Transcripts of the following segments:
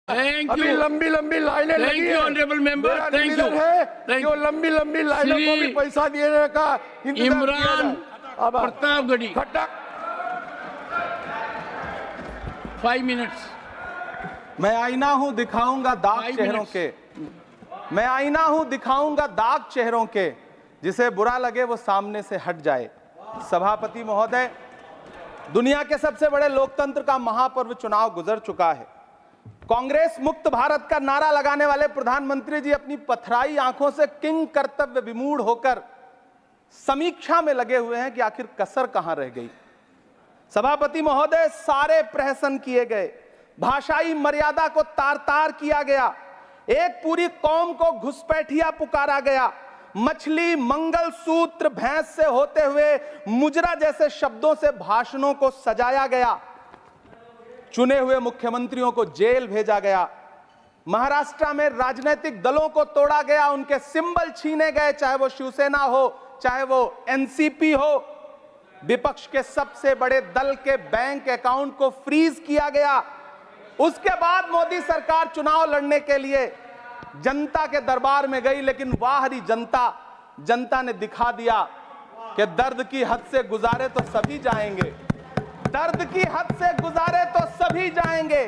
अभी लंबी लंबी लाइनें लगी है। ऑनरेबल मेंबर, थैंक यू है जो लंबी लंबी लाइनों को भी पैसा देने का इमरान प्रतापगढ़ी 5 मिनट्स। मैं आईना हूं दिखाऊंगा दाग चेहरों के, मैं आईना हूं दिखाऊंगा दाग चेहरों के, जिसे बुरा लगे वो सामने से हट जाए। सभापति महोदय, दुनिया के सबसे बड़े लोकतंत्र का महापर्व चुनाव गुजर चुका है। कांग्रेस मुक्त भारत का नारा लगाने वाले प्रधानमंत्री जी अपनी पथराई आंखों से किंग कर्तव्य विमूढ़ होकर समीक्षा में लगे हुए हैं कि आखिर कसर कहां रह गई। सभापति महोदय, सारे प्रहसन किए गए, भाषाई मर्यादा को तार तार किया गया, एक पूरी कौम को घुसपैठिया पुकारा गया, मछली मंगल सूत्र भैंस से होते हुए मुजरा जैसे शब्दों से भाषणों को सजाया गया, चुने हुए मुख्यमंत्रियों को जेल भेजा गया, महाराष्ट्र में राजनीतिक दलों को तोड़ा गया, उनके सिंबल छीने गए, चाहे वो शिवसेना हो चाहे वो एनसीपी हो, विपक्ष के सबसे बड़े दल के बैंक अकाउंट को फ्रीज किया गया। उसके बाद मोदी सरकार चुनाव लड़ने के लिए जनता के दरबार में गई, लेकिन वाहरी जनता ने दिखा दिया कि दर्द की हद से गुजारे तो सभी जाएंगे, दर्द की हद से गुजारे तो सभी जाएंगे,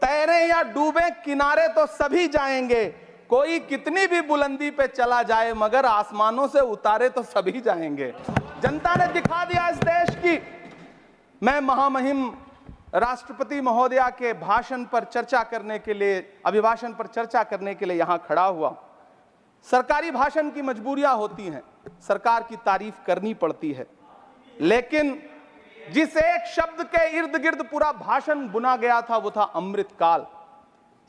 तैरे या डूबे किनारे तो सभी जाएंगे, कोई कितनी भी बुलंदी पे चला जाए मगर आसमानों से उतारे तो सभी जाएंगे। जनता ने दिखा दिया इस देश की। मैं महामहिम राष्ट्रपति महोदया के भाषण पर चर्चा करने के लिए, अभिभाषण पर चर्चा करने के लिए यहां खड़ा हुआ। सरकारी भाषण की मजबूरियां होती हैं, सरकार की तारीफ करनी पड़ती है, लेकिन जिस एक शब्द के इर्द गिर्द पूरा भाषण बुना गया था वो था अमृतकाल।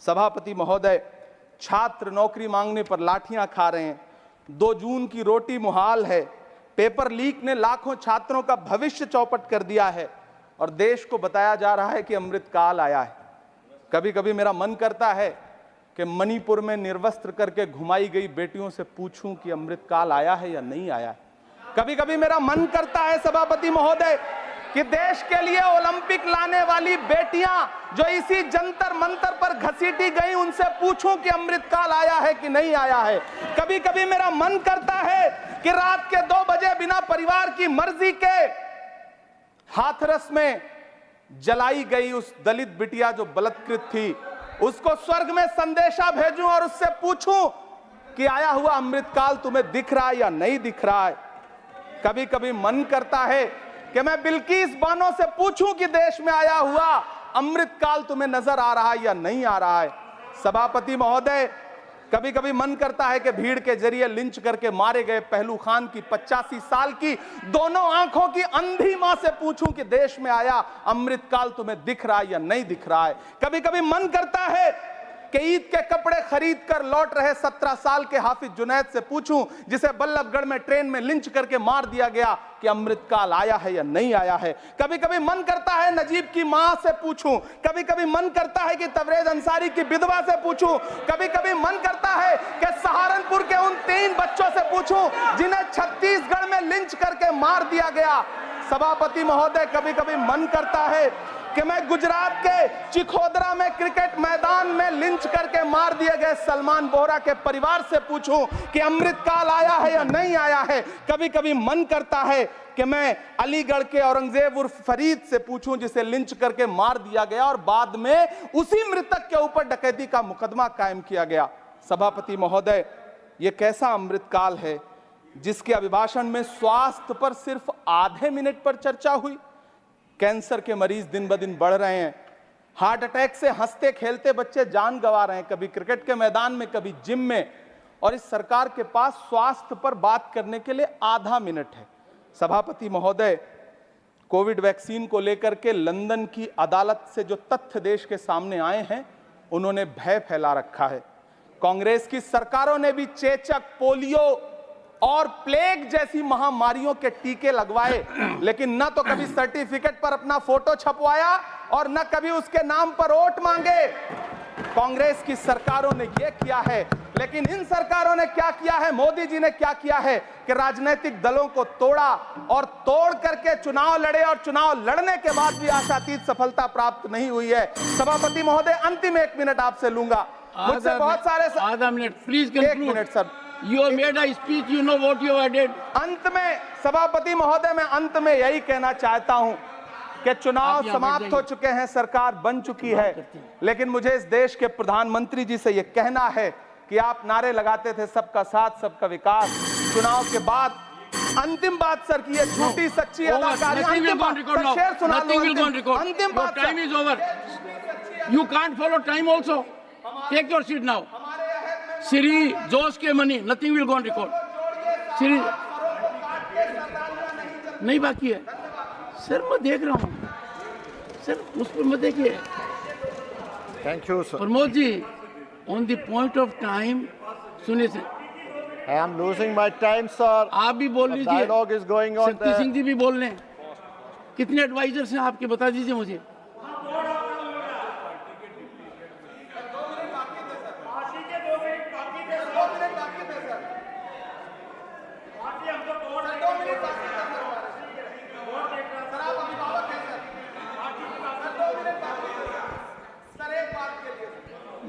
सभापति महोदय, छात्र नौकरी मांगने पर लाठियां खा रहे हैं, 2 जून की रोटी मुहाल है, पेपर लीक ने लाखों छात्रों का भविष्य चौपट कर दिया है और देश को बताया जा रहा है कि अमृतकाल आया है। कभी कभी मेरा मन करता है कि मणिपुर में निर्वस्त्र करके घुमाई गई बेटियों से पूछूं कि अमृतकाल आया है या नहीं आया है। कभी कभी मेरा मन करता है सभापति महोदय कि देश के लिए ओलंपिक लाने वाली बेटियां जो इसी जंतर मंतर पर घसीटी गई, उनसे पूछूं कि अमृतकाल आया है कि नहीं आया है। कभी कभी मेरा मन करता है कि रात के 2 बजे बिना परिवार की मर्जी के हाथरस में जलाई गई उस दलित बिटिया जो बलात्कृत थी, उसको स्वर्ग में संदेशा भेजूं और उससे पूछूं कि आया हुआ अमृतकाल तुम्हें दिख रहा है या नहीं दिख रहा है। कभी कभी मन करता है कि मैं बिल्किस बानो से पूछूं कि देश में आया हुआ अमृतकाल तुम्हें नजर आ रहा है या नहीं आ रहा है। सभापति महोदय, कभी कभी मन करता है कि भीड़ के जरिए लिंच करके मारे गए पहलू खान की 85 साल की दोनों आंखों की अंधी मां से पूछूं कि देश में आया अमृतकाल तुम्हें दिख रहा है या नहीं दिख रहा है। कभी कभी मन करता है कि ईद के कपड़े खरीद कर लौट रहे 17 साल के हाफिज जुनैद से पूछूं, जिसे बल्लभगढ़ में ट्रेन में लिंच करके मार दिया गया, कि अमृतकाल आया है या नहीं आया है। कभी कभी मन करता है नजीब की मां से पूछूं, कभी कभी मन करता है कि तबरेज अंसारी की विधवा से पूछूं, कभी कभी मन करता है कि सहारनपुर के उन 3 बच्चों से पूछूं जिन्हें छत्तीसगढ़ में लिंच करके मार दिया गया। सभापति महोदय, कभी कभी मन करता है कि मैं गुजरात के चिखोदरा में क्रिकेट मैदान में लिंच करके मार दिए गए सलमान बोहरा के परिवार से पूछूं कि अमृतकाल आया है या नहीं आया है। कभी कभी मन करता है कि मैं अलीगढ़ के औरंगजेब उर्फ फरीद से पूछूं, जिसे लिंच करके मार दिया गया और बाद में उसी मृतक के ऊपर डकैती का मुकदमा कायम किया गया। सभापति महोदय, यह कैसा अमृतकाल है जिसके अभिभाषण में स्वास्थ्य पर सिर्फ आधे मिनट पर चर्चा हुई। कैंसर के मरीज दिन ब दिन बढ़ रहे हैं, हार्ट अटैक से हंसते खेलते बच्चे जान गंवा रहे हैं, कभी क्रिकेट के मैदान में कभी जिम में, और इस सरकार के पास स्वास्थ्य पर बात करने के लिए आधा मिनट है। सभापति महोदय, कोविड वैक्सीन को लेकर के लंदन की अदालत से जो तथ्य देश के सामने आए हैं, उन्होंने भय फैला रखा है। कांग्रेस की सरकारों ने भी चेचक, पोलियो और प्लेग जैसी महामारियों के टीके लगवाए, लेकिन न तो कभी सर्टिफिकेट पर अपना फोटो छपवाया और न कभी उसके नाम पर वोट मांगे। कांग्रेस की सरकारों ने यह किया है, लेकिन इन सरकारों ने क्या किया है, मोदी जी ने क्या किया है कि राजनीतिक दलों को तोड़ा और तोड़ करके चुनाव लड़े और चुनाव लड़ने के बाद भी आशातीत सफलता प्राप्त नहीं हुई है। सभापति महोदय, अंतिम 1 मिनट आपसे लूंगा। मुझसे बहुत सारे आधा minute please 1 minute sir. You have made a speech, you know what you have did. अंत में सभापति महोदय, मैं अंत में यही कहना चाहता हूं कि चुनाव समाप्त हो चुके हैं, सरकार बन चुकी है, लेकिन मुझे इस देश के प्रधानमंत्री जी से यह कहना है कि आप नारे लगाते थे सबका साथ सबका विकास। चुनाव के बाद अंतिम बात सर की, ये झूठी सच्ची अदाकारी। अंतिम बात सर, शेर सुना लो। अंतिम बात, time is over. You can't follow time also. Take your seat now. Siri, Josh के money, nothing will go on record. Siri, नहीं बाकी है सर, मैं देख रहा हूँ सर, उस पर मत देखिए। Thank you sir. Pramod ji, on the point of time सुनिए sir. I am losing my time sir. आप भी बोल लीजिए, dialogue is going on. Shakti Singh ji भी बोल लें। कितने एडवाइजर्स हैं आपके, बता दीजिए मुझे।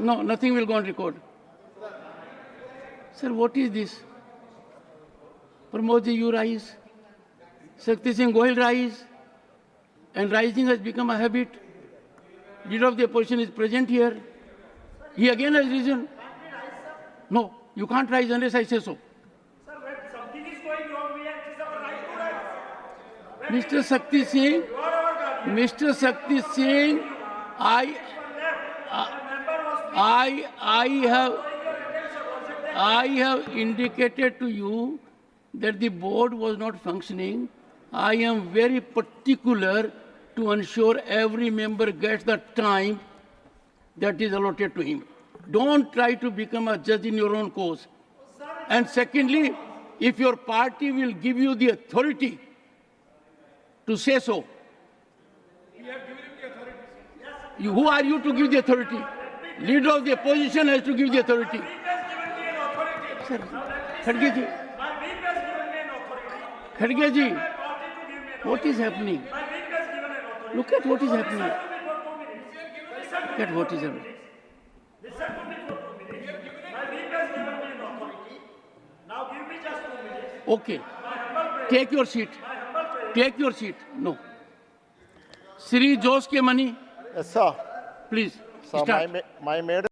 No, nothing will go on record. Sir, what is this? Pramod ji, you rise. Shakti Singh Gohil rise. And rising has become a habit. Leader of the opposition is present here. He again has risen. No, you can't rise unless I say so. Sir, when something is going wrong, it is our right to rise. Mr. Shakti Singh, Mr. Shakti Singh, I have indicated to you that the board was not functioning. I am very particular to ensure every member gets the time that is allotted to him. Don't try to become a judge in your own cause. And secondly, if your party will give you the authority to say so, who are you to give the authority? Leader of the opposition has to give the authority. Sir, Khadge ji, Khadge ji, what is happening? Look at what is happening. Look at what is happening. Okay, take your seat. Take your seat. No. Sri Josh ke money. Yes sir. Please So start. my maiden